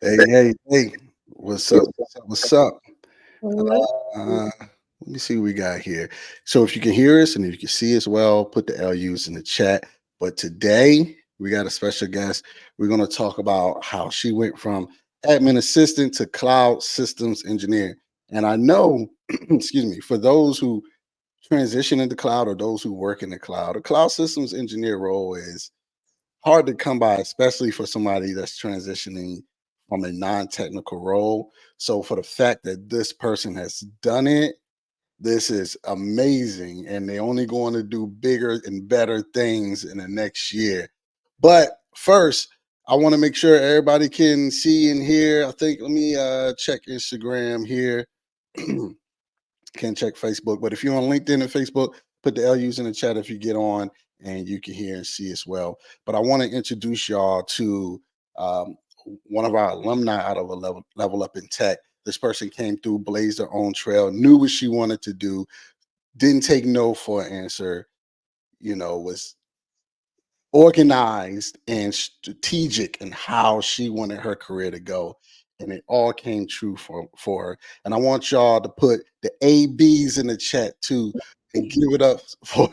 Hey. What's up? What's up? Hello. Let me see what we got here. So if you can hear us and if you can see us well, put the LUs in the chat. But today we got a special guest. We're going to talk about how she went from admin assistant to cloud systems engineer. And I know, excuse me, for those who transition into cloud or those who work in the cloud, a cloud systems engineer role is hard to come by, especially for somebody that's transitioning from a non-technical role. So for the fact that this person has done it, this is amazing. And they're only going to do bigger and better things in the next year. But first, I want to make sure everybody can see and hear. I think let me check Instagram here. Can check Facebook. But if you're on LinkedIn and Facebook, put the LUs in the chat if you get on and you can hear and see as well. But I want to introduce y'all to um, one of our alumni out of a level up in tech. This person came through, blazed their own trail, knew what she wanted to do, didn't take no for an answer, was organized and strategic in how she wanted her career to go. And it all came true for her. And I want y'all to put the ABs in the chat too and give it up for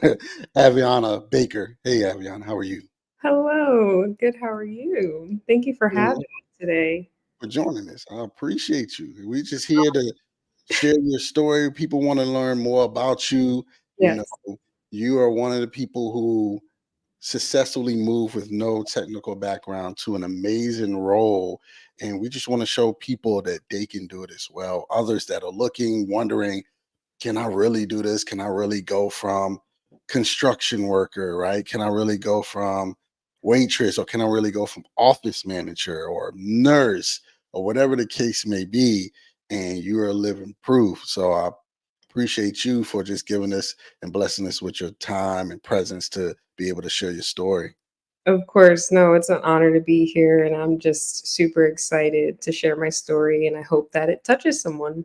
Avyana Baker. Hey, Avyana, how are you? Hello. Good. How are you? Thank you for Doing having well me today. for joining us. I appreciate you. We just here to share your story. People want to learn more about you. You know, Yes, you are one of the people who successfully moved with no technical background to an amazing role. And we just want to show people that they can do it as well. Others that are looking, wondering, can I really do this? Can I really go from construction worker, right? Can I really go from waitress or can I really go from office manager or nurse or whatever the case may be? And you are living proof. So I appreciate you for just giving us and blessing us with your time and presence to be able to share your story. of course. No, it's an honor to be here, and I'm just super excited to share my story, and I hope that it touches someone.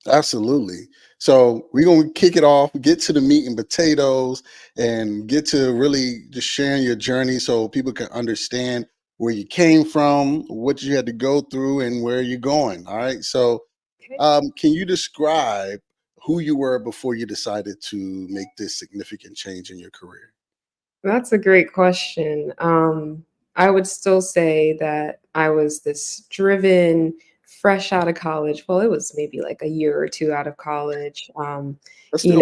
Absolutely. So we're gonna kick it off, get to the meat and potatoes, and get to really just sharing your journey so people can understand where you came from, what you had to go through, and where you're going. All right. So, Okay. can you describe who you were before you decided to make this significant change in your career? That's a great question. I would still say that I was this driven, fresh out of college. Well, it was maybe like a year or two out of college. That's You still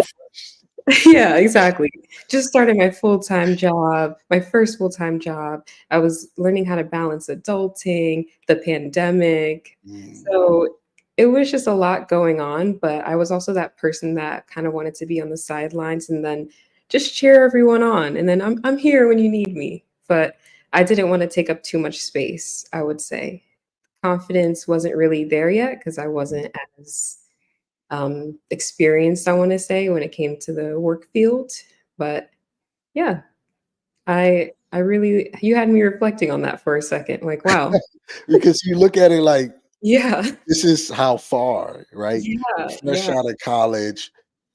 fresh. Yeah, exactly. Just started my full-time job, my first full-time job. I was learning how to balance adulting, the pandemic. Mm, So it was just a lot going on, but I was also that person that kind of wanted to be on the sidelines and then just cheer everyone on. And then I'm here when you need me. But I didn't want to take up too much space, I would say. Confidence wasn't really there yet because I wasn't as experienced, I want to say, when it came to the work field. But yeah, I really you had me reflecting on that for a second. Like, wow, because you look at it like yeah, this is how far, right? yeah, Fresh yeah, out of college,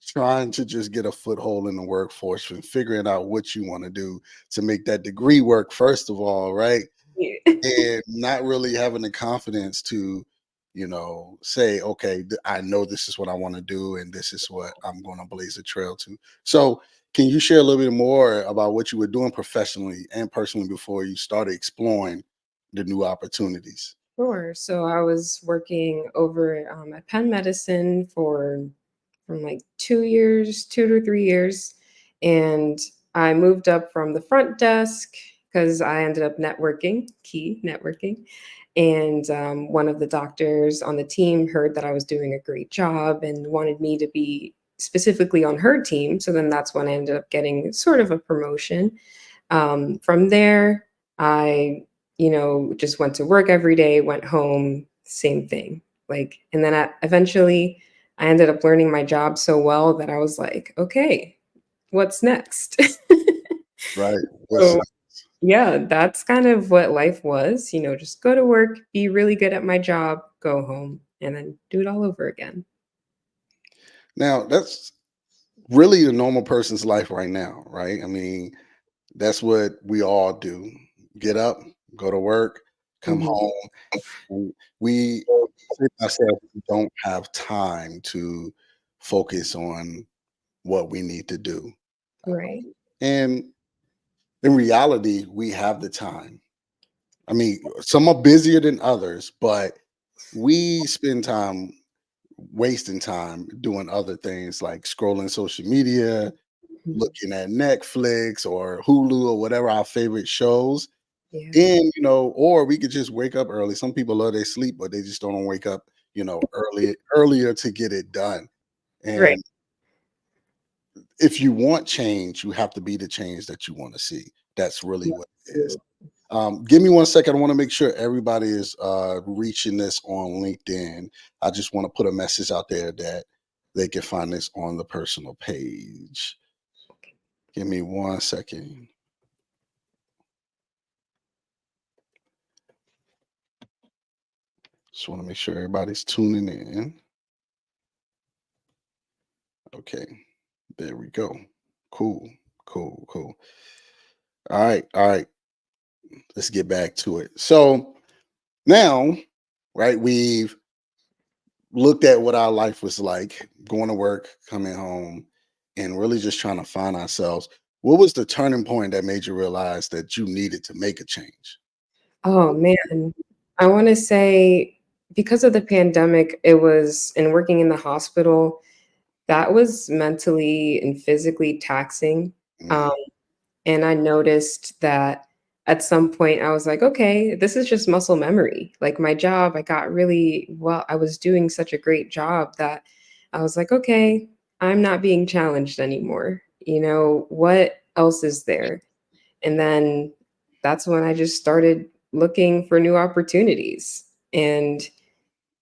trying to just get a foothold in the workforce and figuring out what you want to do to make that degree work, first of all, right? yeah. And not really having the confidence to, say, okay, I know this is what I want to do and this is what I'm going to blaze a trail to. So, can you share a little bit more about what you were doing professionally and personally before you started exploring the new opportunities? Sure. So I was working over at Penn Medicine for from like 2 years, 2 to 3 years. And I moved up from the front desk because I ended up networking, key networking. And one of the doctors on the team heard that I was doing a great job and wanted me to be specifically on her team. So then that's when I ended up getting sort of a promotion. From there, I, just went to work every day, went home, same thing. Like, and then eventually I ended up learning my job so well that I was like, okay, what's next? Right. What's So, yeah, that's kind of what life was, just go to work, be really good at my job, go home, and then do it all over again. now that's really a normal person's life right now, right? I mean, that's what we all do. Get up, go to work, come Mhm. home, and we say to ourselves, we don't have time to focus on what we need to do. Right. And in reality, we have the time. I mean, some are busier than others, but we spend time wasting time doing other things like scrolling social media, Mhm. looking at Netflix or Hulu or whatever our favorite shows. Yeah. And, or we could just wake up early. Some people love their sleep, but they just don't wake up, earlier to get it done. Right. And if you want change, you have to be the change that you want to see. That's really what it is. Absolutely. Give me one second. I want to make sure everybody is reaching this on LinkedIn. I just want to put a message out there that they can find this on the personal page. Give me one second. Just want to make sure everybody's tuning in. Okay, there we go. Cool, cool, cool. All right, all right. Let's get back to it. So now, right, we've looked at what our life was like going to work, coming home, and really just trying to find ourselves. What was the turning point that made you realize that you needed to make a change? Oh, man. I wanna say because of the pandemic, it was and working in the hospital, that was mentally and physically taxing, Mm, um, and I noticed that at some point, I was like, "Okay, this is just muscle memory." Like, my job, I got really well I was doing such a great job that I was like, "Okay, I'm not being challenged anymore." What else is there? And then that's when I just started looking for new opportunities. And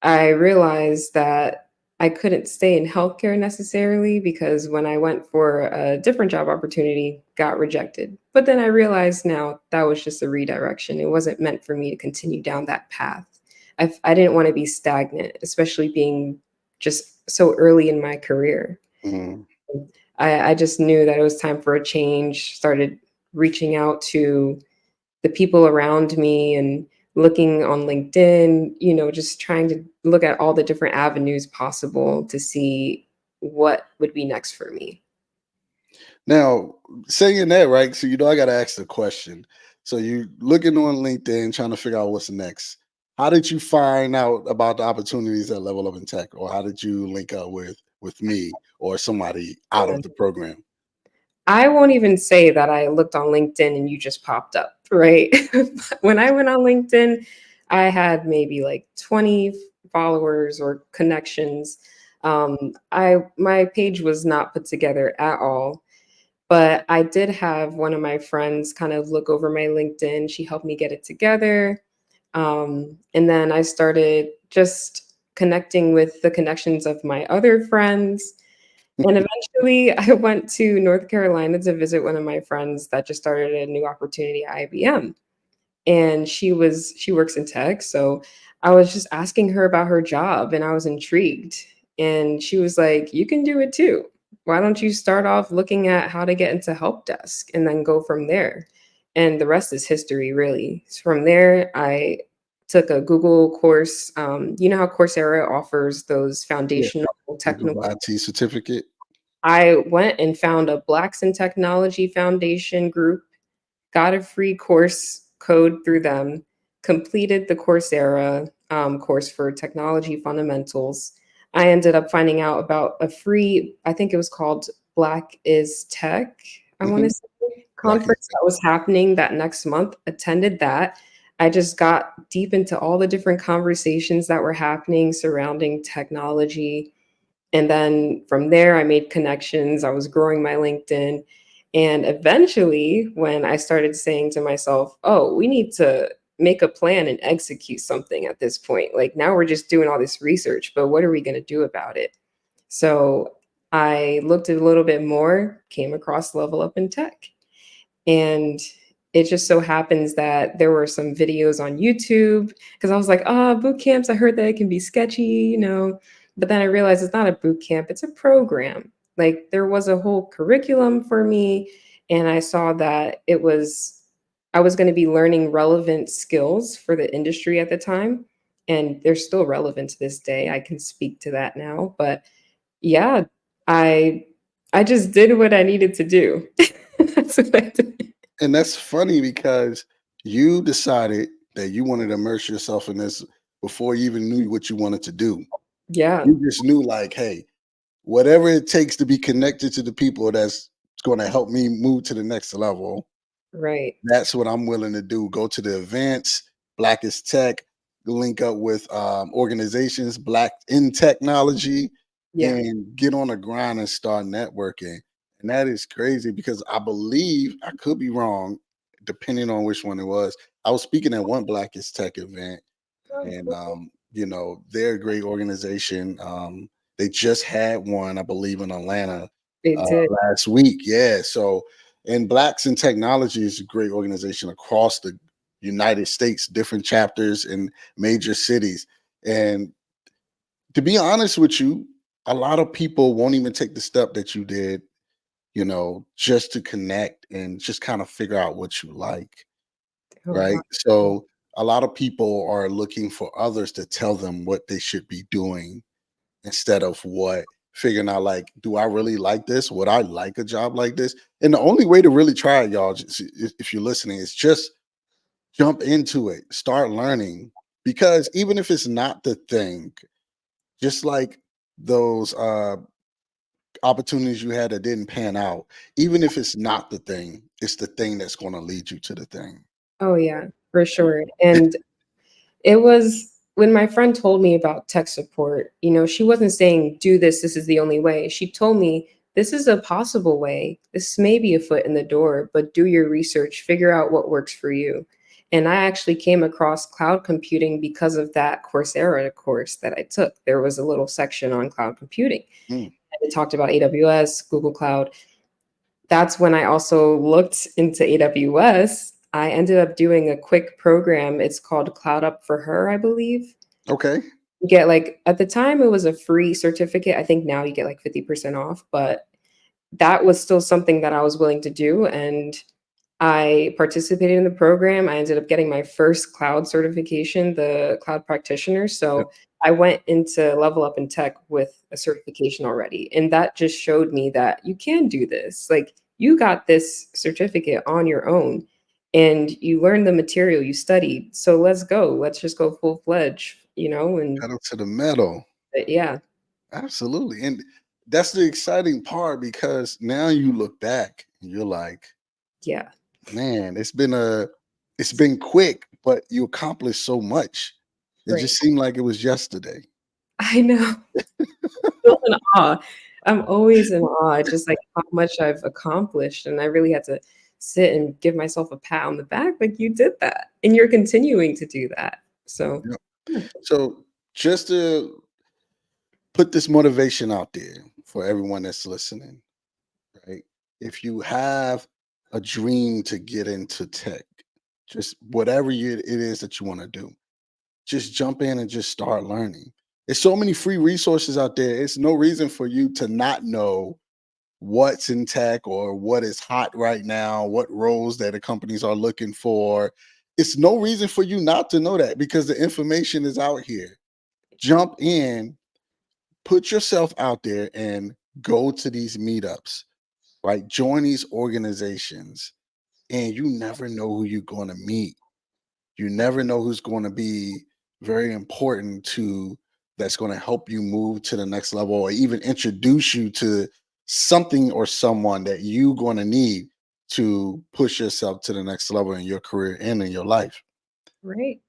I realized that I couldn't stay in healthcare necessarily because when I went for a different job opportunity, got rejected. But then I realized now that was just a redirection. It wasn't meant for me to continue down that path. I didn't want to be stagnant, especially being just so early in my career. mm. I just knew that it was time for a change, started reaching out to the people around me and looking on LinkedIn, just trying to look at all the different avenues possible to see what would be next for me. Now, saying that, right? So I got to ask the question. So you looking on LinkedIn, trying to figure out what's next. How did you find out about the opportunities at Level Up in Tech, or how did you link up with me or somebody out of the program? I won't even say that I looked on LinkedIn and you just popped up, right? When I went on LinkedIn, I had maybe like 20 followers or connections. My page was not put together at all. But I did have one of my friends kind of look over my LinkedIn. She helped me get it together. And then I started just connecting with the connections of my other friends. And eventually I went to North Carolina to visit one of my friends that just started a new opportunity at IBM, and she works in tech, so I was just asking her about her job and I was intrigued, and she was like, "You can do it too. Why don't you start off looking at how to get into help desk and then go from there?" And the rest is history, really. From there, I took a Google course. You know how Coursera offers those Yeah, foundational the technical. Google IT certificate. I went and found a Blacks in Technology Foundation group, got a free course code through them, completed the Coursera course for technology fundamentals. I ended up finding out about a free, I think it was called Black is Tech, I want Hmm. to say, Black is conference that was happening that next month, attended that. I just got deep into all the different conversations that were happening surrounding technology, and then from there, I made connections. I was growing my LinkedIn. And eventually, when I started saying to myself, oh, we need to make a plan and execute something at this point. Like now we're just doing all this research, but what are we going to do about it? So I looked a little bit more, came across Level Up in Tech. And it just so happens that there were some videos on YouTube because I was like, "Ah, boot camps, I heard that it can be sketchy." But then I realized it's not a boot camp, it's a program. Like there was a whole curriculum for me, and I saw that I was going to be learning relevant skills for the industry at the time, and they're still relevant to this day. I can speak to that now, but yeah, I I just did what I needed to do. That's what I did. And that's funny because you decided that you wanted to immerse yourself in this before you even knew what you wanted to do. Yeah, You just knew, like, hey, whatever it takes to be connected to the people that's going to help me move to the next level, right. that's what I'm willing to do. Go to the events, Black is Tech, link up with organizations, Black in Technology, Yeah. and get on the grind and start networking. And that is crazy because I believe, I could be wrong, depending on which one it was. I was speaking at one Black is Tech event, Oh, and cool. they're a great organization. They just had one, I believe, in Atlanta They did. last week. Yeah, so, and Blacks in Technology is a great organization across the United States, different chapters in major cities. And to be honest with you, a lot of people won't even take the step that you did, just to connect and just kind of figure out what you like. Oh, Right. wow. Yeah. So a lot of people are looking for others to tell them what they should be doing instead of what figuring out, like, do I really like this? Would I like a job like this? And the only way to really try it, y'all, if you're listening, is just jump into it, start learning. Because even if it's not the thing, just like those opportunities you had that didn't pan out, even if it's not the thing, it's the thing that's going to lead you to the thing. Oh, yeah, for sure, and it was when my friend told me about tech support, she wasn't saying, "Do this, this is the only way." She told me, "This is a possible way. This may be a foot in the door, but do your research, figure out what works for you." And I actually came across cloud computing because of that Coursera course that I took. There was a little section on cloud computing, Mm, and it talked about AWS, Google Cloud. That's when I also looked into AWS. I ended up doing a quick program. It's called Cloud Up for Her, I believe. okay. You get like at the time it was a free certificate. I think now you get like 50% off, but that was still something that I was willing to do, and I participated in the program. I ended up getting my first cloud certification, the cloud practitioner. Yep. So I went into Level Up in Tech with a certification already. And that just showed me that you can do this. Like you got this certificate on your own and you learned the material you studied. So let's go. Let's just go full fledged, and Pedal to the metal. yeah, Absolutely. And that's the exciting part because now you look back and you're like, yeah, man, it's been quick, but you accomplished so much. It right. just seemed like it was yesterday. I know. Still in awe. I'm always in awe, just like how much I've accomplished, and I really had to sit and give myself a pat on the back, like, "You did that, and you're continuing to do that." So, Yep. yeah, So just to put this motivation out there for everyone that's listening, right? If you have a dream to get into tech, just whatever it is that you want to do, just jump in and just start learning. There's so many free resources out there. It's no reason for you to not know what's in tech or what is hot right now, what roles that the companies are looking for. It's no reason for you not to know that because the information is out here. Jump in, put yourself out there and go to these meetups, right? Join these organizations, and you never know who you're going to meet. You never know who's going to be very important to that's going to help you move to the next level or even introduce you to something or someone that you're going to need to push yourself to the next level in your career and in your life. right.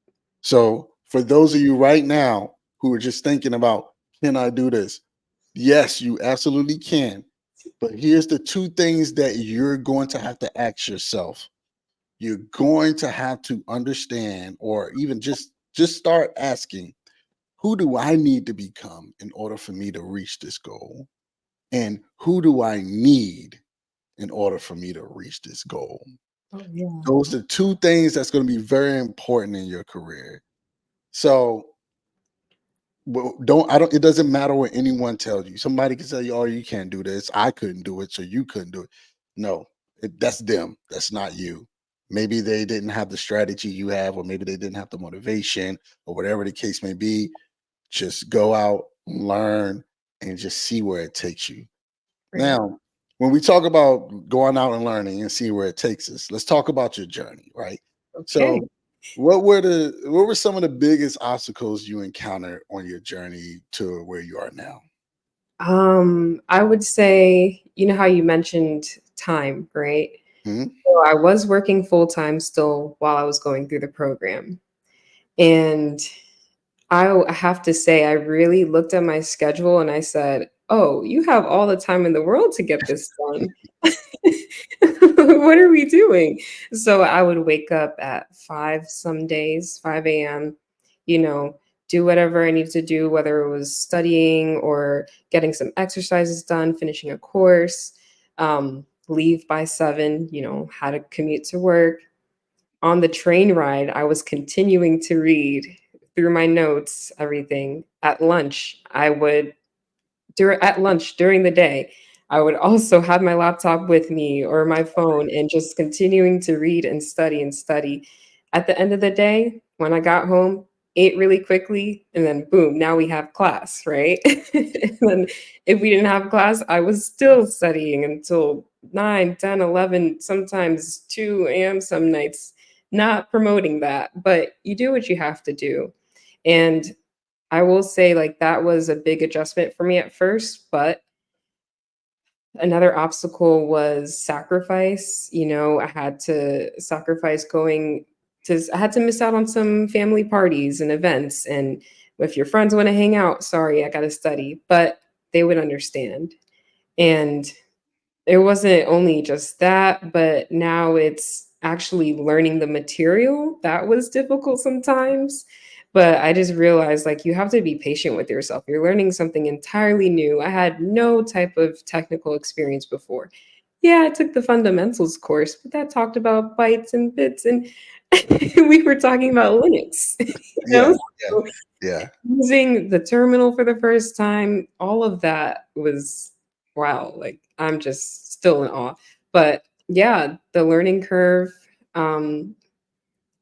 So, for those of you right now who are just thinking about, can I do this? Yes, you absolutely can. But here's the two things that you're going to have to ask yourself. You're going to have to understand or even just start asking, who do I need to become in order for me to reach this goal? And who do I need in order for me to reach this goal? Oh, yeah. Those are two things that's going to be very important in your career. So, well, it doesn't matter what anyone tells you. Somebody can tell you, oh, you can't do this. I couldn't do it, so you couldn't do it. No, that's them. That's not you. Maybe they didn't have the strategy you have, or maybe they didn't have the motivation, or whatever the case may be. Just go out, learn, and just see where it takes you. Right. Now, when we talk about going out and learning and see where it takes us, let's talk about your journey, right? Okay. So, what were some of the biggest obstacles you encountered on your journey to where you are now? I would say, you know how you mentioned time, right? Mhm. So I was working full time still while I was going through the program. And I have to say, I really looked at my schedule and I said, "Oh, you have all the time in the world to get this done. What are we doing?" So I would wake up at 5 some days, 5 a.m., you know, do whatever I needed to do, whether it was studying or getting some exercises done, finishing a course, leave by 7, had to commute to work. On the train ride, I was continuing to read through my notes, everything. At lunch, I would at lunch during the day, I would also have my laptop with me or my phone and just continuing to read and study and study. At the end of the day, when I got home, ate really quickly, and then boom, now we have class, right? And then if we didn't have class, I was still studying until 9, 10, 11, sometimes 2 a.m. some nights. Not promoting that, but you do what you have to do. And I will say, like, that was a big adjustment for me at first, but another obstacle was sacrifice. I had to sacrifice I had to miss out on some family parties and events. And if your friends want to hang out, sorry, I got to study, but they would understand. And it wasn't only just that, but now it's actually learning the material that was difficult sometimes. But I just realized, like, you have to be patient with yourself. You're learning something entirely new. I had no type of technical experience before. Yeah, I took the fundamentals course, but that talked about bytes and bits, and we were talking about Linux, Yeah, yeah, So yeah, using the terminal for the first time, all of that was wow, like, I'm just still in awe. But, yeah, the learning curve, um,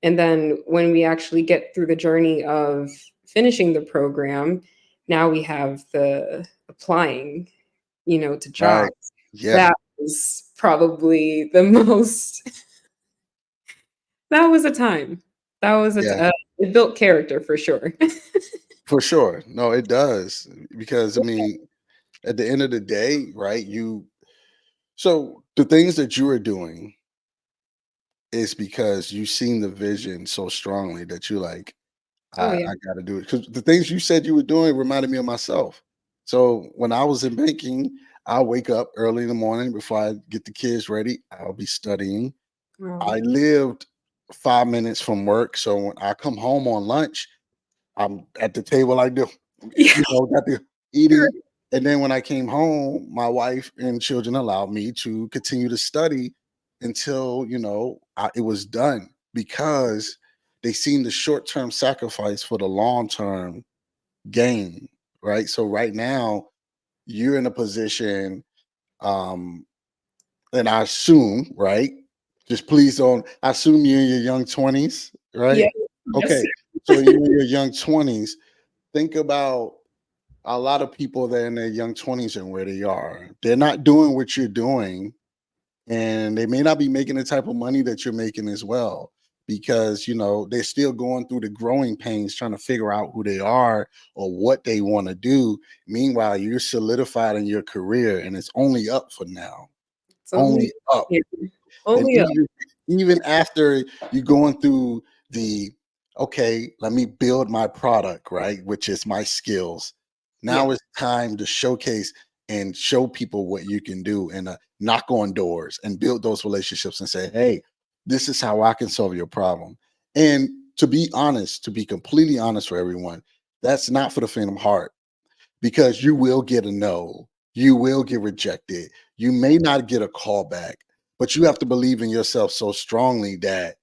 and then when we actually get through the journey of finishing the program, now we have the applying, to right. jobs. Yeah, That was probably the most that was a time. That was yeah, it built character for sure. for sure. No, it does because I mean, at the end of the day, right? So the things that you are doing is because you've seen the vision so strongly that you're like, Oh, I yeah. got to do it. Because the things you said you were doing reminded me of myself. So when I was in banking, I'll wake up early in the morning before I get the kids ready. I'll be studying. Wow. I lived 5 minutes from work. So when I come home on lunch, I'm at the table like this, Yeah. got the eating. And then when I came home, my wife and children allowed me to continue to study until, it was done because they seen the short term sacrifice for the long term gain. Right. So right now, you're in a position, um, and I assume, right? Just please don't, I assume you're in your young 20s, right? Yeah. Yes. Okay. So you're in your young 20s. Think about a lot of people that are in their young 20s and where they are. They're not doing what you're doing, and they may not be making the type of money that you're making as well because they're still going through the growing pains trying to figure out who they are or what they want to do. Meanwhile, you're solidified in your career and it's only up for now. It's Only only up. yeah, And only up. even after you going through the, okay, let me build my product, right? Which is my skills. Yeah, Now it's time to showcase and show people what you can do and knock on doors and build those relationships and say, hey, this is how I can solve your problem. And to be honest, to be completely honest for everyone, that's not for the faint of heart because you will get a no. You will get rejected. You may not get a call back, but you have to believe in yourself so strongly that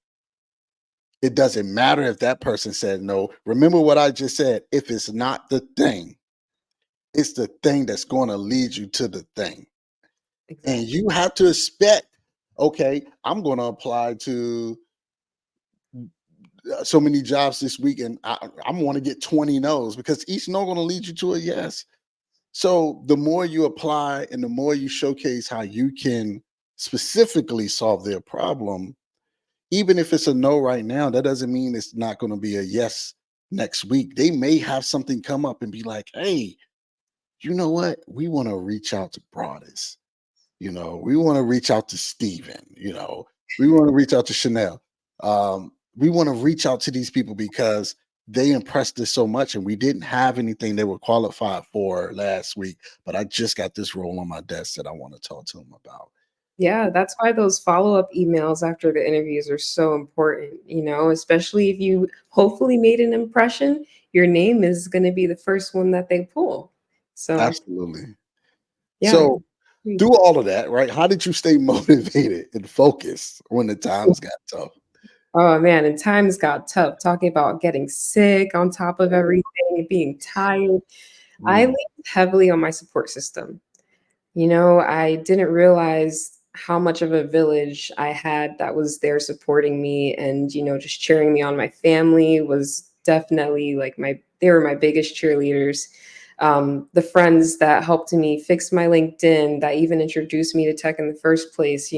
it doesn't matter if that person said no. Remember what I just said. If it's not the thing, it's the thing that's going to lead you to the thing. And exactly. you have to expect Okay, I'm going to apply to so many jobs this week, and I'm going to get 20 no's because each no going to lead you to a yes. So the more you apply and the more you showcase how you can specifically solve their problem, even if it's a no right now, that doesn't mean it's not going to be a yes next week. They may have something come up and be like, hey, you know what? We want to reach out to Broadus. We want to reach out to Steven. We want to reach out to Chanel. We want to reach out to these people because they impressed us so much and we didn't have anything they were qualified for last week. But I just got this role on my desk that I want to talk to them about. Yeah, that's why those follow-up emails after the interviews are so important, especially if you hopefully made an impression, your name is going to be the first one that they pull. So, Absolutely. yeah. So, through all of that, right? How did you stay motivated and focused when the times got tough? Oh man, and times got tough talking about getting sick on top of Oh, everything, being tired. I mm, leaned heavily on my support system. I didn't realize how much of a village I had that was there supporting me and, just cheering me on. My family was definitely like they were my biggest cheerleaders. The friends that helped me fix my LinkedIn, that even introduced me to tech in the first place,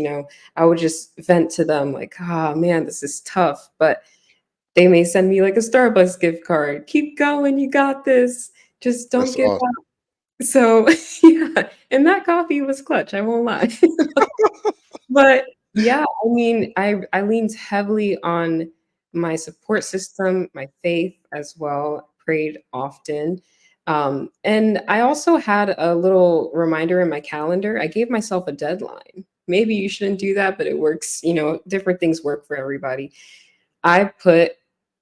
I would just vent to them like, oh man, this is tough. But they may send me like a Starbucks gift card. Keep going, you got this. Just don't that's give awesome. so, yeah, and that coffee was clutch, I won't lie. But, yeah, I mean, I leaned heavily on my support system, my faith as well, prayed often, and I also had a little reminder in my calendar. I gave myself a deadline. Maybe you shouldn't do that, but it works, different things work for everybody. I put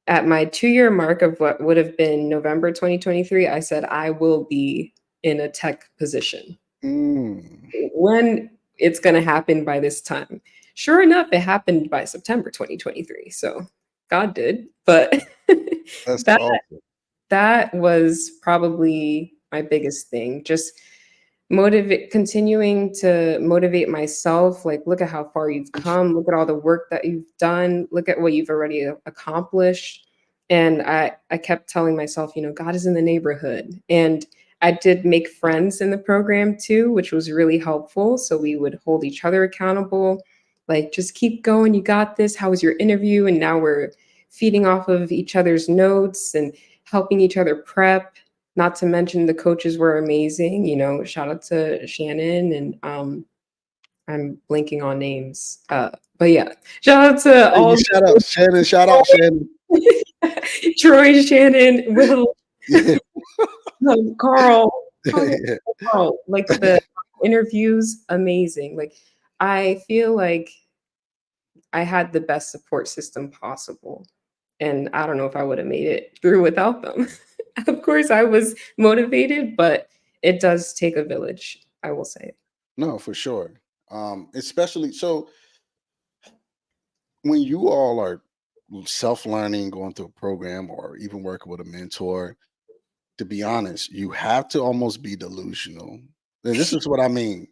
at my 2-year mark of what would have been November 2023, I said, "I will be in a tech position. Mm, When it's gonna happen by this time." Sure enough, it happened by September 2023, so God did, but that's that awesome. that was probably my biggest thing, just motivate continuing to motivate myself, like, "Look at how far you've come, look at all the work that you've done, look at what you've already accomplished," and I kept telling myself, "God is in the neighborhood," and I did make friends in the program too, which was really helpful, so we would hold each other accountable, like, "Just keep going, you got this, how was your interview?" And now we're feeding off of each other's notes and helping each other prep. Not to mention the coaches were amazing, shout out to Shannon and, I'm blanking on names, but yeah, shout out to Hey, you all shout out Shannon. Shout out Shannon. the Troy, Shannon, Will, Yeah. Carl, Yeah. Carl, like, the interviews, amazing, like, I feel like I had the best support system possible, and I don't know if I would have made it through without them. Of course, I was motivated, but it does take a village, I will say. No, for sure. Especially so when you all are self-learning, going through a program or even working with a mentor, to be honest, you have to almost be delusional. And this is what I mean.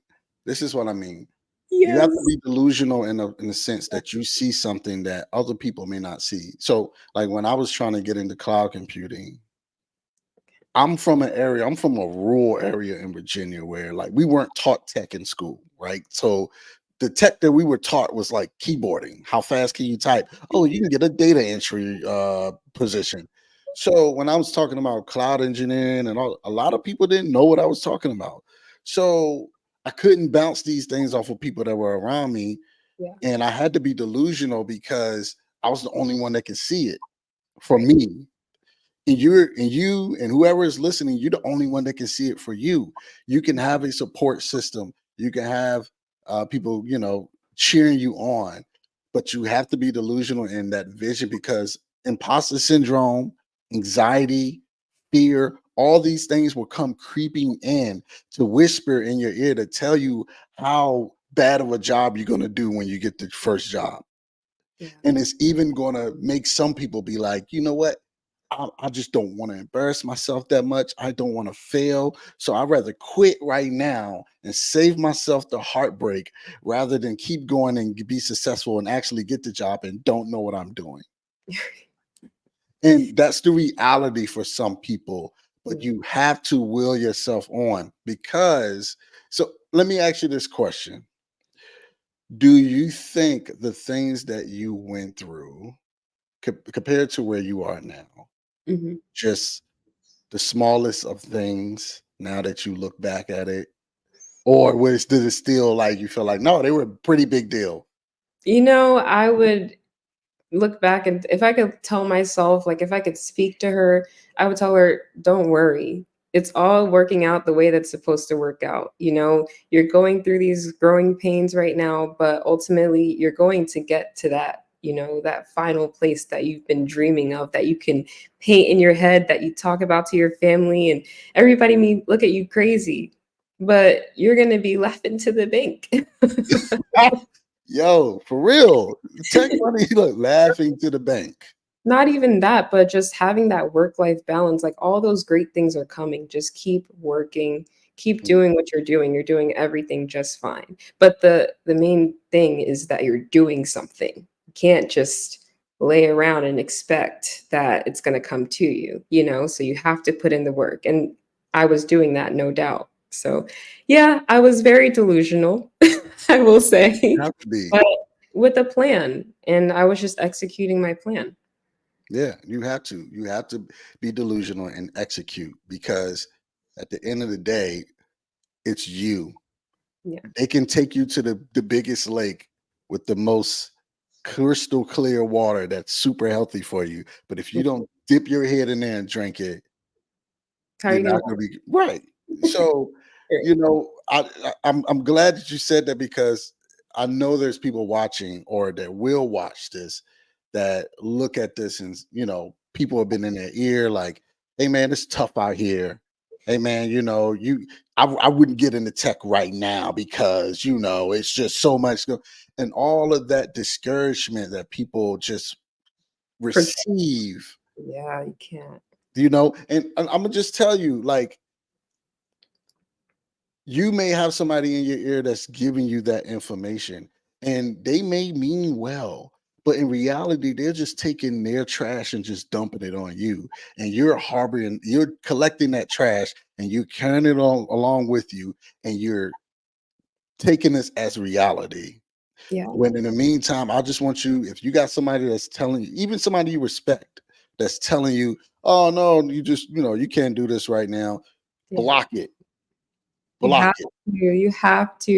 This is what I mean. You have to Yes. be delusional in the sense that you see something that other people may not see. So, like when I was trying to get into cloud computing, I'm from a rural area in Virginia where like we weren't taught tech in school, right? So the tech that we were taught was like keyboarding. How fast can you type? Oh, you can get a data entry position. So when I was talking about cloud engineering and all, a lot of people didn't know what I was talking about. So I couldn't bounce these things off of people that were around me. Yeah, And I had to be delusional because I was the only one that could see it for right. me, and whoever is listening, you're the only one that can see it for you. You can have a support system, you can have people cheering you on, but you have to be delusional in that vision because imposter syndrome, anxiety, fear, all these things will come creeping in to whisper in your ear to tell you how bad of a job you're going to do when you get the first job. Yeah. And it's even going to make some people be like, you know what, I just don't want to embarrass myself that much. I don't want to fail. So I'd rather quit right now and save myself the heartbreak rather than keep going and be successful and actually get the job and don't know what I'm doing. And that's the reality for some people. But Yeah. you have to will yourself on because, so let me ask you this question. Do you think the things that you went through compared to where you are now, Mhm. just the smallest of things now that you look back at it? Or was did it still like you feel like, no, they were a pretty big deal? I would look back, and if I could tell myself, like, if I could speak to her, I would tell her, "Don't worry. It's all working out the way that's supposed to work out." You're going through these growing pains right now, but ultimately you're going to get to that final place that you've been dreaming of, that you can paint in your head, that you talk about to your family, and everybody may look at you crazy, but you're going to be laughing to the bank. Yo, for real. Tech money, look, laughing to the bank. Not even that, but just having that work-life balance, like, all those great things are coming. Just keep working, keep Mm, doing what you're doing. You're doing everything just fine. But the main thing is that you're doing something. You can't just lay around and expect that it's gonna come to you? So you have to put in the work, and I was doing that, no doubt. So, yeah, I was very delusional, I will you say, have to be. but with a plan, and I was just executing my plan. Yeah, you have to. You have to be delusional and execute because at the end of the day, it's you. Yeah. They can take you to the biggest lake with the most crystal clear water that's super healthy for you. But if you don't dip your head in there and drink it, How are you're you gonna not gonna be right. So, Right. I'm glad that you said that because I know there's people watching or that will watch this that look at this and people have been in their ear like, hey man, it's tough out here. Hey man, I wouldn't get into tech right now because it's just so much and all of that discouragement that people just Protect receive, Yeah, you can't. and I'm gonna just tell you, like, you may have somebody in your ear that's giving you that information and they may mean well, but in reality they're just taking their trash and just dumping it on you, and you're collecting that trash and you're carrying it on along with you, and you're taking this as reality. Yeah, When in the meantime, I just want you, if you got somebody that's telling you, even somebody you respect, that's telling you, oh no, you can't do this right now, yeah. block it, You have block it. to.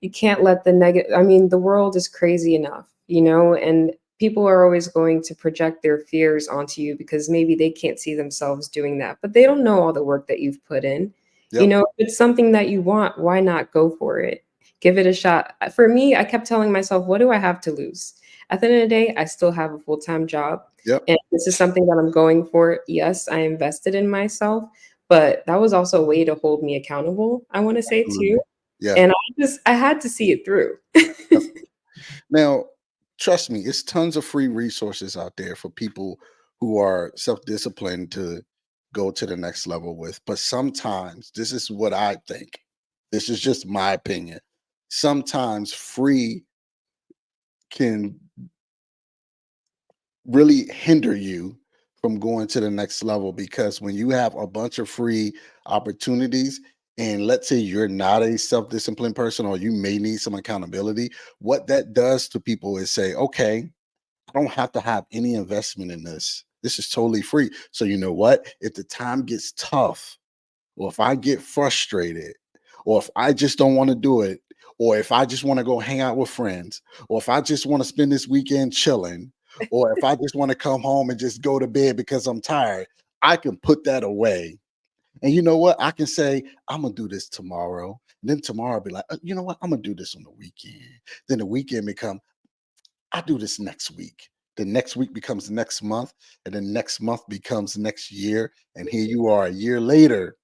You can't let the negative. I mean, the world is crazy enough, and people are always going to project their fears onto you because maybe they can't see themselves doing that, but they don't know all the work that you've put in. Yep. If it's something that you want, why not go for it? Give it a shot. For me, I kept telling myself, what do I have to lose? At the end of the day, I still have a full-time job, Yep. and this is something that I'm going for. Yes, I invested in myself, but that was also a way to hold me accountable, I wanna say too, Absolutely. Yeah. and I had to see it through. Yep. Now, trust me, it's tons of free resources out there for people who are self-disciplined to go to the next level with. But sometimes, this is what I think. This is just my opinion. Sometimes free can really hinder you from going to the next level because when you have a bunch of free opportunities, and let's say you're not a self-disciplined person or you may need some accountability, what that does to people is say, okay, I don't have to have any investment in this. This is totally free. So you know what? If the time gets tough, or if I get frustrated, or if I just don't want to do it, or if I just want to go hang out with friends, or if I just want to spend this weekend chilling, or if I just want to come home and just go to bed because I'm tired, I can put that away. And you know what? I can say, I'm going to do this tomorrow. And then tomorrow I'll be like, you know what? I'm going to do this on the weekend. Then the weekend become, I do this next week. The next week becomes next month. And then next month becomes next year. And here you are a year later,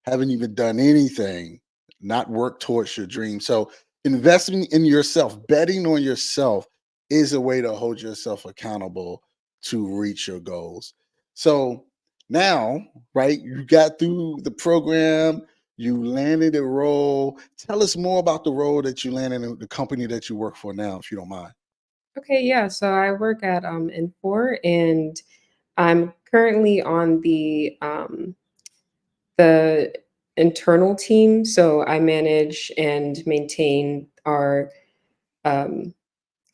haven't even done anything, not work towards your dream. So investing in yourself, betting on yourself is a way to hold yourself accountable to reach your goals. So now, right, you got through the program, you landed a role. Tell us more about the role that you landed in the company that you work for now, if you don't mind. Okay, yeah. So I work at Infor, and I'm currently on the internal team. So I manage and maintain our um,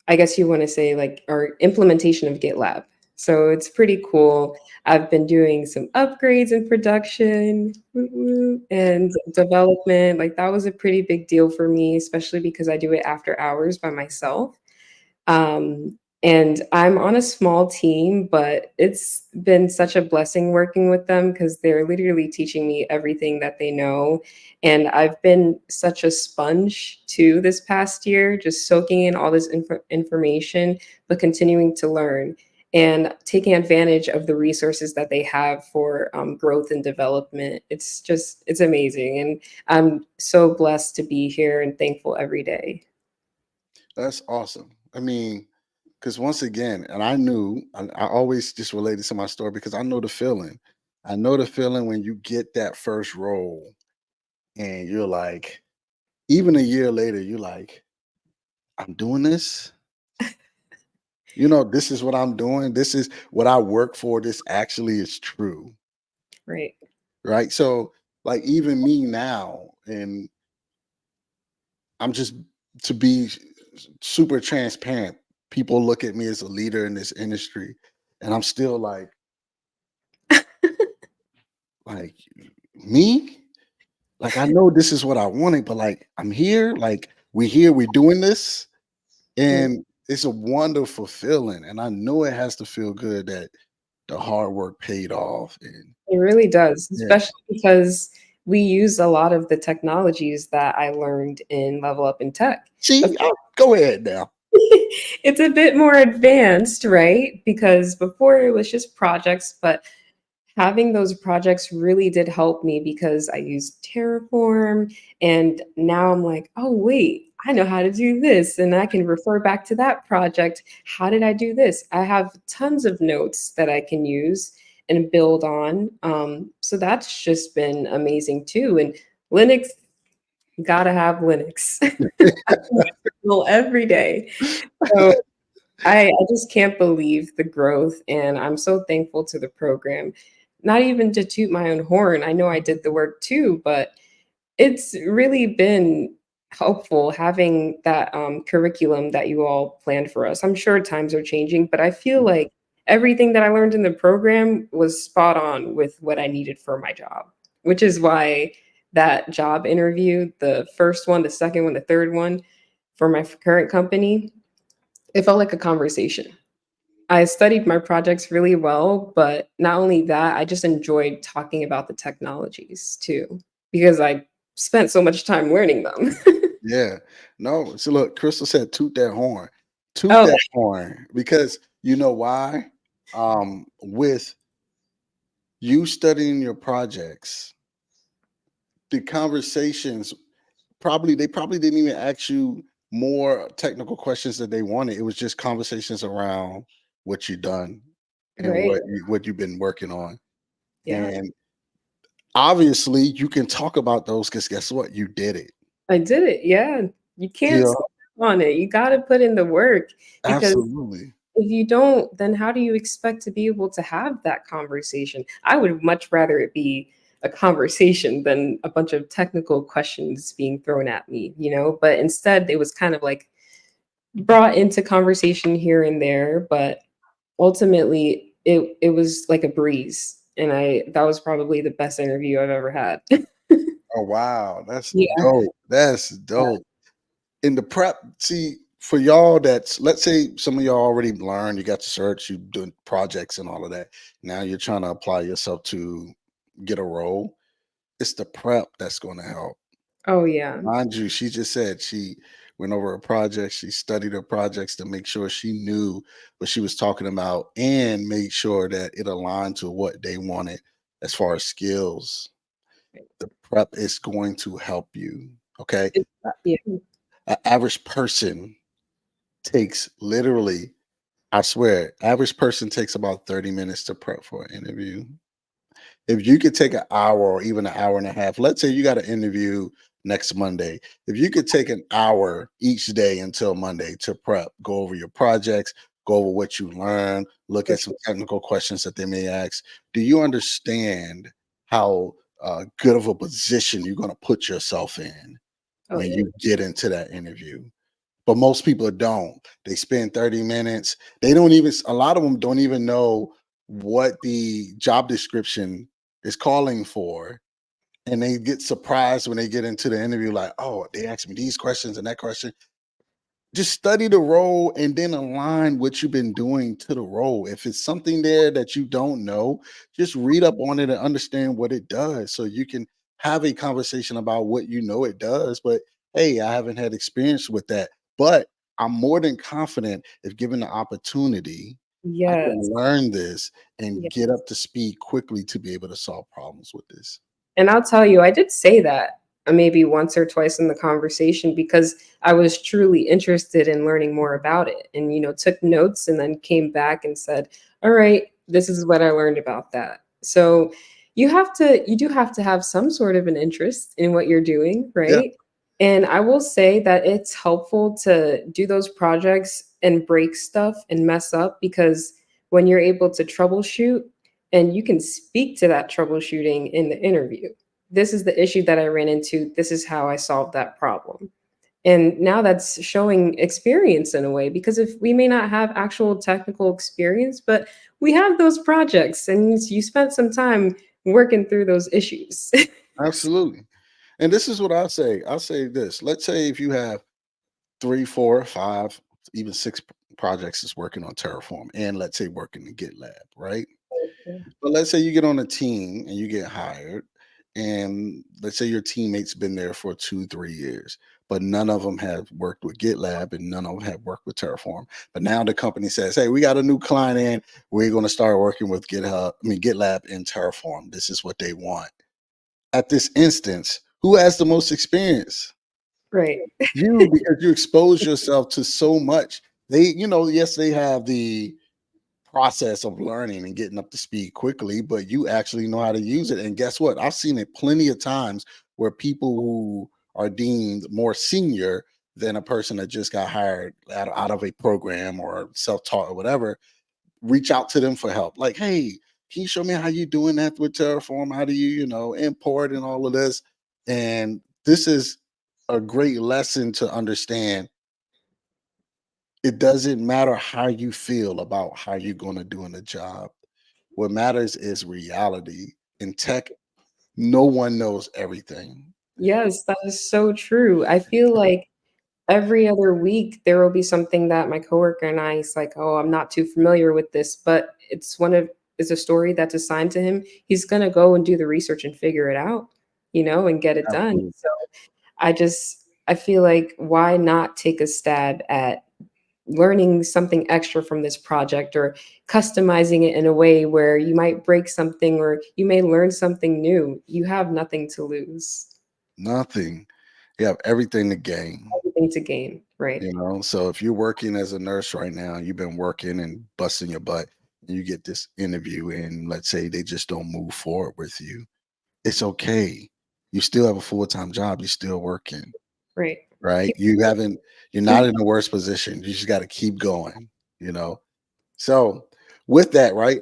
I guess you want to say like our implementation of GitLab. So it's pretty cool. I've been doing some upgrades in production woo woo, and development. Like that was a pretty big deal for me, especially because I do it after hours by myself. And I'm on a small team, but it's been such a blessing working with them because they're literally teaching me everything that they know. And I've been such a sponge too this past year, just soaking in all this information, but continuing to learn and taking advantage of the resources that they have for growth and development. It's amazing. And I'm so blessed to be here and thankful every day. That's awesome. I mean, because once again, and I knew, I always just related to my story because I know the feeling. I know the feeling when you get that first role and you're like, even a year later, you're like, I'm doing this. This is what I'm doing. This is what I work for. This actually is true. Right. Right. So, like, even me now, and I'm just to be super transparent, people look at me as a leader in this industry, and I'm still like, me? Like, I know this is what I wanted, but like, I'm here. Like, we're here. We're doing this. Right. And it's a wonderful feeling. And I know it has to feel good that the hard work paid off. And It really does, yeah. especially because we use a lot of the technologies that I learned in Level Up in Tech. Of See, go ahead now. It's a bit more advanced, right? Because before it was just projects, but having those projects really did help me because I used Terraform, and now I'm like, "Oh, wait, I know how to do this," and I can refer back to that project. How did I do this? I have tons of notes that I can use and build on. So that's just been amazing too. And Linux, gotta have Linux. I use kernel every day. So I just can't believe the growth, and I'm so thankful to the program. Not even to toot my own horn, I know I did the work too, but it's really been helpful having that, curriculum that you all planned for us. I'm sure times are changing, but I feel like everything that I learned in the program was spot on with what I needed for my job, which is why that job interview, the first one, the second one, the third one for my current company, it felt like a conversation. I studied my projects really well, but not only that, I just enjoyed talking about the technologies too, because I spent so much time learning them. Yeah. No. So look, Crystal said, toot that horn. Toot Oh, that horn. Because you know why? With you studying your projects, the conversations they probably didn't even ask you more technical questions that they wanted. It was just conversations around what you done and right. what you've been working on. Yeah, And obviously you can talk about those because guess what? You did it. I did it. Yeah. You can't Yeah, sleep on it. You got to put in the work because absolutely. if you don't, then how do you expect to be able to have that conversation? I would much rather it be a conversation than a bunch of technical questions being thrown at me, But instead, it was kind of like brought into conversation here and there, but ultimately it was like a breeze. And that was probably the best interview I've ever had. Oh wow, that's Yeah. dope. That's dope. In the prep, see for y'all that's let's say some of y'all already learned, you got your certs, you doing projects and all of that. Now you're trying to apply yourself to get a role. It's the prep that's going to help. Oh yeah. Mind you, she just said she went over her project, she studied her projects to make sure she knew what she was talking about and made sure that it aligned to what they wanted as far as skills. The prep is going to help you. Okay. Yeah. An average person takes literally I swear, average person takes about 30 minutes to prep for an interview. If you could take an hour or even an hour and a half, let's say you got an interview next Monday. If you could take an hour each day until Monday to prep, go over your projects, go over what you learn, look For at some sure. technical questions that they may ask. Do you understand how good of a position you're going to put yourself in Oh when yeah. you get into that interview? But most people don't. They spend 30 minutes. They don't even, a lot of them don't even know what the job description is calling for. And they get surprised when they get into the interview, like, oh, they asked me these questions and that question. Just study the role and then align what you've been doing to the role. If it's something there that you don't know, just read up on it and understand what it does so you can have a conversation about what you know it does. But hey, I haven't had experience with that. But I'm more than confident if given the opportunity, I Yes. can learn this and Yeah. get up to speed quickly to be able to solve problems with this. And I'll tell you, I did say that maybe once or twice in the conversation because I was truly interested in learning more about it and, took notes and then came back and said, all right, this is what I learned about that. So you do have to have some sort of an interest in what you're doing, Yeah, right? And I will say that it's helpful to do those projects and break stuff and mess up because when you're able to troubleshoot and you can speak to that troubleshooting in the interview. This is the issue that I ran into. This is how I solved that problem. And now that's showing experience in a way because if we may not have actual technical experience, but we have those projects and you spent some time working through those issues. absolutely. And this is what I say. I say this. Let's say if you have 3, 4, 5, even 6 projects is working on Terraform and let's say working in GitLab, right? But let's say you get on a team and you get hired, and let's say your teammates been there for 2, 3 years, but none of them have worked with GitLab and none of them have worked with Terraform. But now the company says, "Hey, we got a new client in. We're going to start working with GitLab and Terraform. This is what they want." At this instance, who has the most experience? Right. You, because you expose yourself to so much. Yes, they have the process of learning and getting up to speed quickly, but you actually know how to use it. And guess what? I've seen it plenty of times where people who are deemed more senior than a person that just got hired out of a program or self-taught or whatever reach out to them for help. Like, hey, can you show me how you doing that with Terraform? How do you, import and all of this? And this is a great lesson to understand. It doesn't matter how you feel about how you're going to do in a job. What matters is reality. In tech, no one knows everything. Yes, that is so true. I feel like every other week there will be something that my coworker and I is like, "Oh, I'm not too familiar with this," but it's a story that's assigned to him. He's gonna go and do the research and figure it out, and get it done. Absolutely. So I feel like why not take a stab at learning something extra from this project or customizing it in a way where you might break something or you may learn something new. You have nothing to lose, Nothing. You have everything to gain. everything to gain, right? So if you're working as a nurse right now, you've been working and busting your butt, and you get this interview, and let's say they just don't move forward with you, it's okay. You still have a full-time job. You're still working, Right. right? Keep You're not in the worst position. You just got to keep going, you know. So with that, right,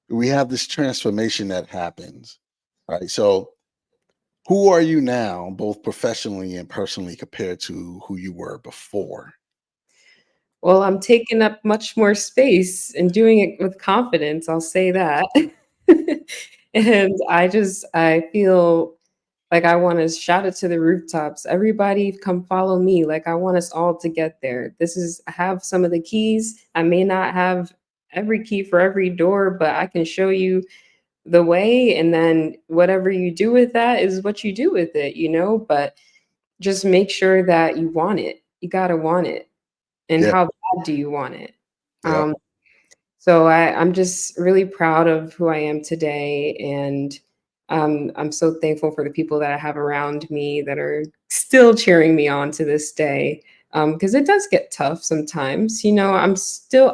we have this transformation that happens, right? So who are you now, both professionally and personally, compared to who you were before? Well, I'm taking up much more space and doing it with confidence, I'll say that. And I feel like I wanna shout it to the rooftops, "Everybody come follow me," like, I want us all to get there. I have some of the keys. I may not have every key for every door, but I can show you the way, and then whatever you do with that is what you do with it, but just make sure that you want it. You gotta want it. And Yeah, how bad do you want it? yeah. Um, so I'm just really proud of who I am today, and I'm so thankful for the people that I have around me that are still cheering me on to this day. because it does get tough sometimes. I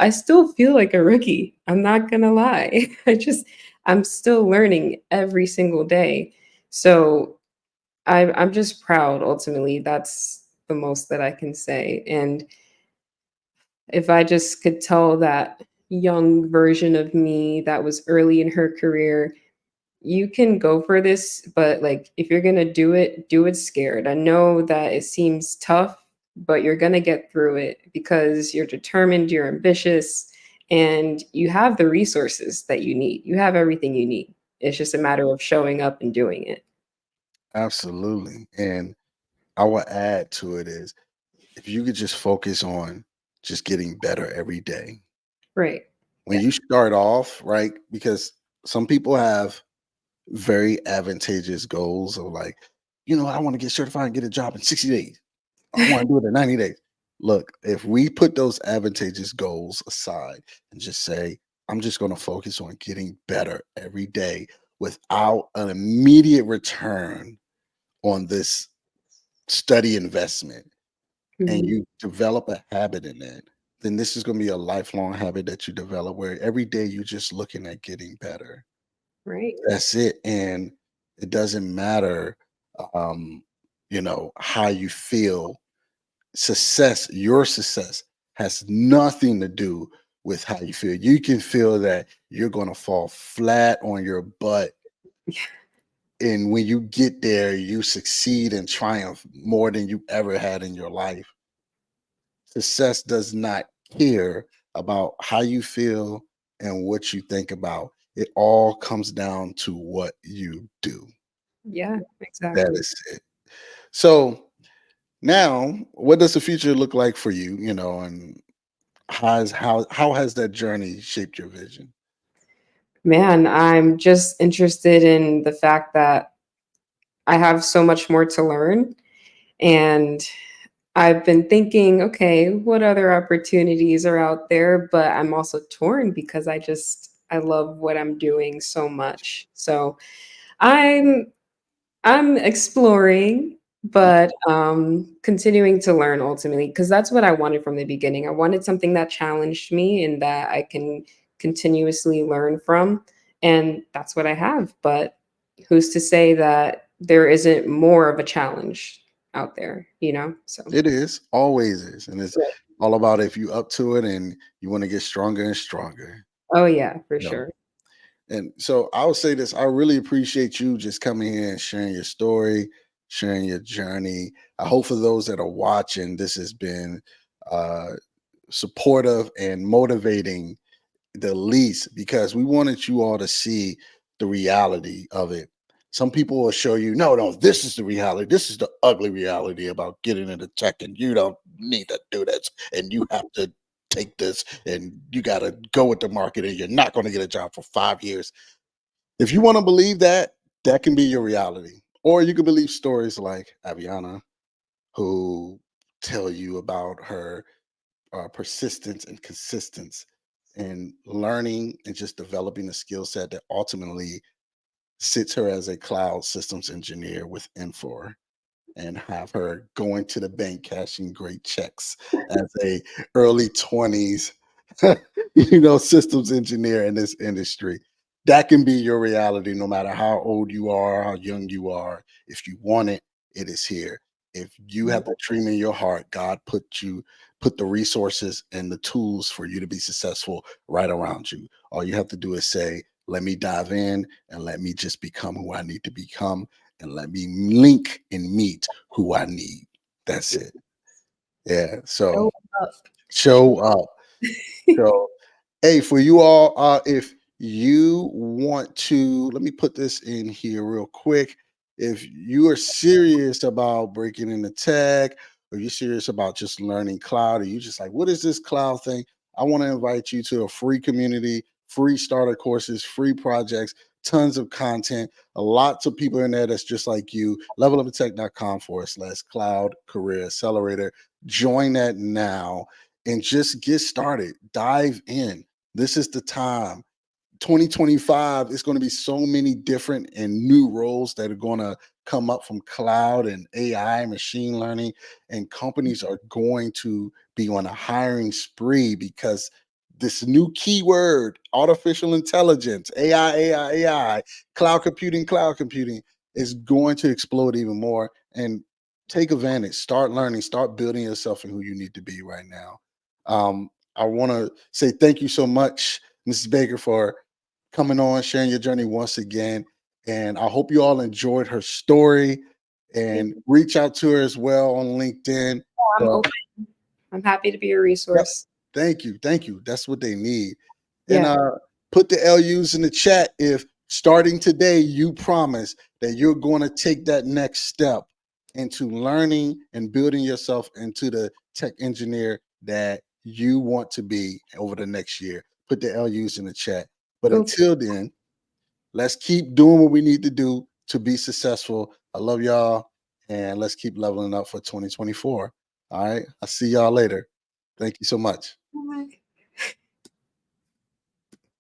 still feel like a rookie. I'm not gonna lie. I'm still learning every single day. So I'm just proud. Ultimately, that's the most that I can say. And if I just could tell that young version of me that was early in her career, you can go for this, but like if you're gonna do it scared. I know that it seems tough, but you're gonna get through it because you're determined, you're ambitious, and you have the resources that you need. You have everything you need. It's just a matter of showing up and doing it. Absolutely. And I will add to it is if you could just focus on just getting better every day. Right. When Yeah. you start off, right? Because some people have very advantageous goals of like, I want to get certified and get a job in 60 days. I want to do it in 90 days. Look, if we put those advantageous goals aside and just say, I'm just going to focus on getting better every day without an immediate return on this study investment, and Mhm. you develop a habit in that, then this is going to be a lifelong habit that you develop where every day you're just looking at getting better. Right. That's it. And it doesn't matter, um, how you feel. Your success has nothing to do with how you feel. You can feel that you're going to fall flat on your butt. And when you get there, you succeed and triumph more than you ever had in your life. Success does not care about how you feel and what you think about. It all comes down to what you do. Yeah, That exactly. is it. So now, what does the future look like for you? And how has that journey shaped your vision? Man, I'm just interested in the fact that I have so much more to learn. And I've been thinking, okay, what other opportunities are out there? But I'm also torn because I love what I'm doing so much. So I'm I'm exploring, but continuing to learn ultimately because that's what I wanted from the beginning. I wanted something that challenged me and that I can continuously learn from, and that's what I have. But who's to say that there isn't more of a challenge out there, you know? So, It is, always is, and it's right. all about if you up to it and you want to get stronger and stronger. Oh yeah, for You know, sure. And so I would say this, I really appreciate you just coming here and sharing your story, sharing your journey. I hope for those that are watching, this has been uh, supportive and motivating the least because we wanted you all to see the reality of it. Some people will show you, no, no, this is the reality. This is the ugly reality about getting into tech, and you don't need to do this, and you have to take this, and you got to go with the market, and you're not going to get a job for 5 years. If you want to believe that, that can be your reality. Or you can believe stories like Avyana, who tell you about her persistence and consistency and learning and just developing a skill set that ultimately sits her as a cloud systems engineer with Infor, and have her going to the bank cashing great checks as a early 20s systems engineer in this industry. That can be your reality no matter how old you are, how young you are. If you want it, it is here. If you have the dream in your heart, God put the resources and the tools for you to be successful right around you. All you have to do is say, let me dive in and let me just become who I need to become, and let me link and meet who I need. That's it. Yeah. So Show up. show up. So, hey, for you all, if you want to, let me put this in here real quick. If you are serious about breaking into tech, or you're serious about just learning cloud, or you just like, what is this cloud thing? I want to invite you to a free community, free starter courses, free projects, tons of content, lots of people in there that's just like you. Leveluptech.com/cloud career accelerator. Join that now and just get started. Dive in. This is the time. 2025, it's going to be so many different and new roles that are going to come up from cloud and AI, machine learning, and companies are going to be on a hiring spree because this new keyword, artificial intelligence, AI, cloud computing, is going to explode even more. And take advantage, start learning, start building yourself and who you need to be right now. I want to say thank you so much, Mrs. Baker, for coming on, sharing your journey once again. And I hope you all enjoyed her story Thank and you. reach out to her as well on LinkedIn. I'm So, open. I'm happy to be a yep, resource. thank you. Thank you. That's what they need. And Yeah. put the LUs in the chat if starting today you promise that you're going to take that next step into learning and building yourself into the tech engineer that you want to be over the next year. Put the LUs in the chat. But Will until then, let's keep doing what we need to do to be successful. I love y'all, and let's keep leveling up for 2024. All right. I'll see y'all later. Thank you so much.